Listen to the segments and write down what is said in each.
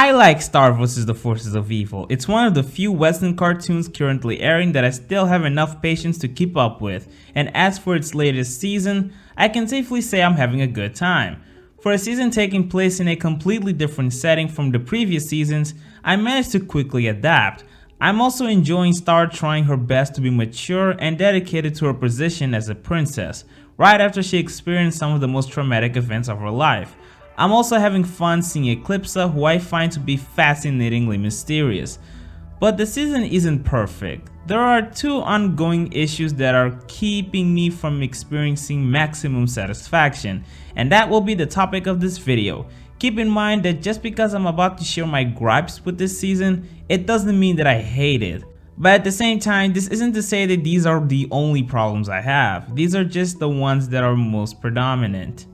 I like Star vs. the Forces of Evil. It's one of the few Western cartoons currently airing that I still have enough patience to keep up with, and as for its latest season, I can safely say I'm having a good time. For a season taking place in a completely different setting from the previous seasons, I managed to quickly adapt. I'm also enjoying Star trying her best to be mature and dedicated to her position as a princess, right after she experienced some of the most traumatic events of her life. I'm also having fun seeing Eclipsa, who I find to be fascinatingly mysterious. But the season isn't perfect. There are two ongoing issues that are keeping me from experiencing maximum satisfaction, and that will be the topic of this video. Keep in mind that just because I'm about to share my gripes with this season, it doesn't mean that I hate it. But at the same time, this isn't to say that these are the only problems I have. These are just the ones that are most predominant.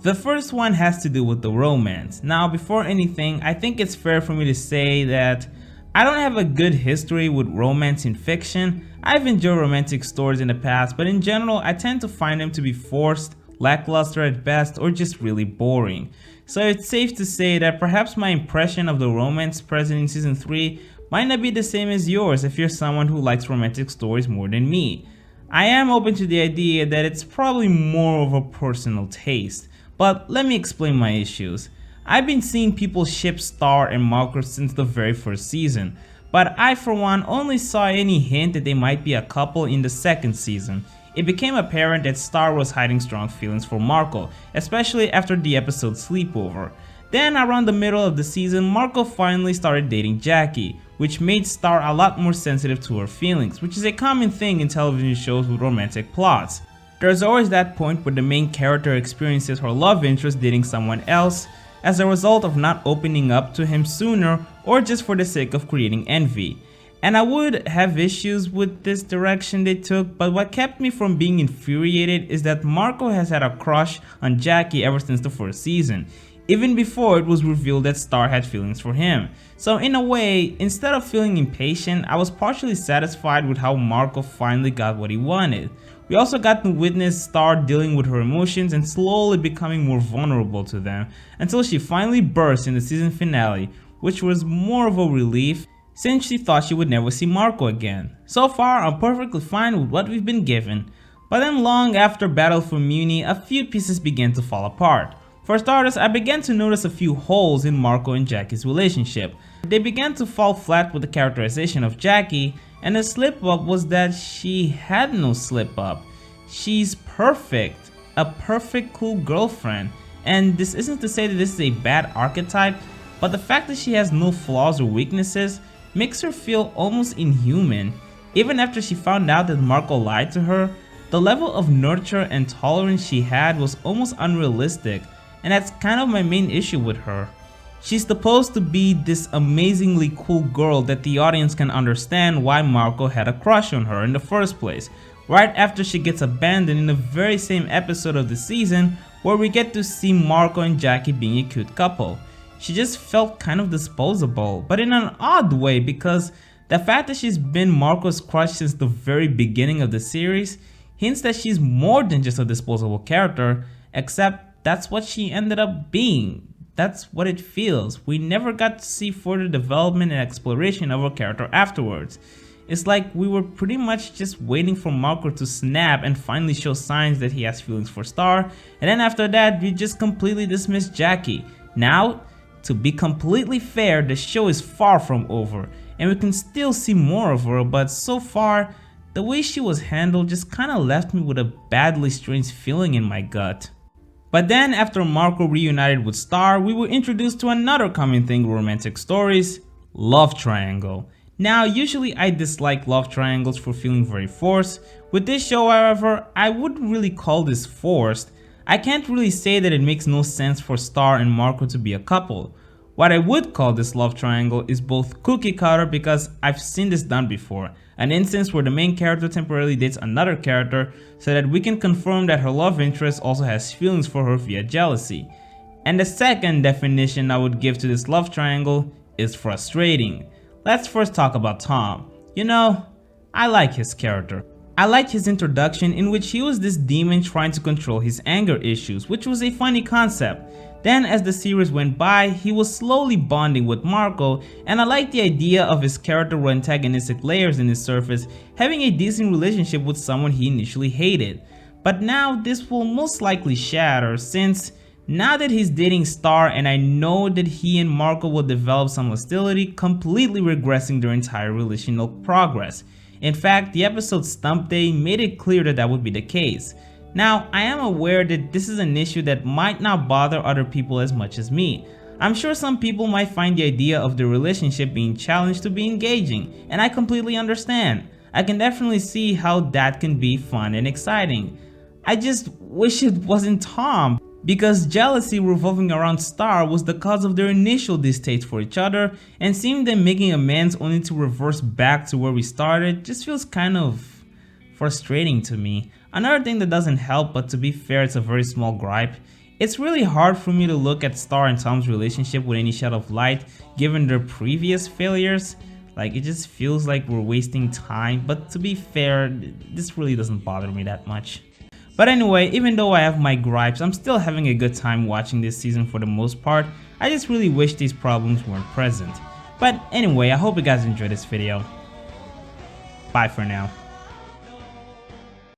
The first one has to do with the romance. Now, before anything, I think it's fair for me to say that I don't have a good history with romance in fiction. I've enjoyed romantic stories in the past, but in general, I tend to find them to be forced, lackluster at best, or just really boring. So it's safe to say that perhaps my impression of the romance present in season 3 might not be the same as yours if you're someone who likes romantic stories more than me. I am open to the idea that it's probably more of a personal taste. But let me explain my issues. I've been seeing people ship Star and Marco since the very first season, but I for one only saw any hint that they might be a couple in the second season. It became apparent that Star was hiding strong feelings for Marco, especially after the episode Sleepover. Then around the middle of the season, Marco finally started dating Jackie, which made Star a lot more sensitive to her feelings, which is a common thing in television shows with romantic plots. There's always that point where the main character experiences her love interest dating someone else as a result of not opening up to him sooner or just for the sake of creating envy. And I would have issues with this direction they took, but what kept me from being infuriated is that Marco has had a crush on Jackie ever since the first season, even before it was revealed that Star had feelings for him. So in a way, instead of feeling impatient, I was partially satisfied with how Marco finally got what he wanted. We also got to witness Star dealing with her emotions and slowly becoming more vulnerable to them, until she finally burst in the season finale, which was more of a relief since she thought she would never see Marco again. So far, I'm perfectly fine with what we've been given, but then long after Battle for Muni, a few pieces began to fall apart. For starters, I began to notice a few holes in Marco and Jackie's relationship. They began to fall flat with the characterization of Jackie, and the slip up was that she had no slip up. She's perfect, a perfect cool girlfriend, and this isn't to say that this is a bad archetype, but the fact that she has no flaws or weaknesses makes her feel almost inhuman. Even after she found out that Marco lied to her, the level of nurture and tolerance she had was almost unrealistic, and that's kind of my main issue with her. She's supposed to be this amazingly cool girl that the audience can understand why Marco had a crush on her in the first place, right after she gets abandoned in the very same episode of the season where we get to see Marco and Jackie being a cute couple. She just felt kind of disposable, but in an odd way, because the fact that she's been Marco's crush since the very beginning of the series hints that she's more than just a disposable character, except that's what she ended up being. That's what it feels. We never got to see further development and exploration of her character afterwards. It's like we were pretty much just waiting for Marco to snap and finally show signs that he has feelings for Star, and then after that we just completely dismissed Jackie. Now, to be completely fair, the show is far from over, and we can still see more of her, but so far, the way she was handled just kinda left me with a badly strange feeling in my gut. But then after Marco reunited with Star, we were introduced to another common thing with romantic stories, love triangle. Now, usually I dislike love triangles for feeling very forced. With this show, however, I wouldn't really call this forced. I can't really say that it makes no sense for Star and Marco to be a couple. What I would call this love triangle is both cookie cutter, because I've seen this done before. An instance where the main character temporarily dates another character so that we can confirm that her love interest also has feelings for her via jealousy. And the second definition I would give to this love triangle is frustrating. Let's first talk about Tom. You know, I like his character. I liked his introduction, in which he was this demon trying to control his anger issues, which was a funny concept. Then as the series went by, he was slowly bonding with Marco, and I like the idea of his character with antagonistic layers in his surface having a decent relationship with someone he initially hated. But now this will most likely shatter, since now that he's dating Star and I know that he and Marco will develop some hostility, completely regressing their entire relational progress. In fact, the episode Stump Day made it clear that that would be the case. Now, I am aware that this is an issue that might not bother other people as much as me. I'm sure some people might find the idea of the relationship being challenged to be engaging, and I completely understand. I can definitely see how that can be fun and exciting. I just wish it wasn't Tom, because jealousy revolving around Star was the cause of their initial distaste for each other, and seeing them making amends only to reverse back to where we started just feels kind of frustrating to me. Another thing that doesn't help, but to be fair, it's a very small gripe. It's really hard for me to look at Star and Tom's relationship with any shadow of light given their previous failures. Like, it just feels like we're wasting time, but to be fair, this really doesn't bother me that much. But anyway, even though I have my gripes, I'm still having a good time watching this season for the most part. I just really wish these problems weren't present. But anyway, I hope you guys enjoyed this video. Bye for now.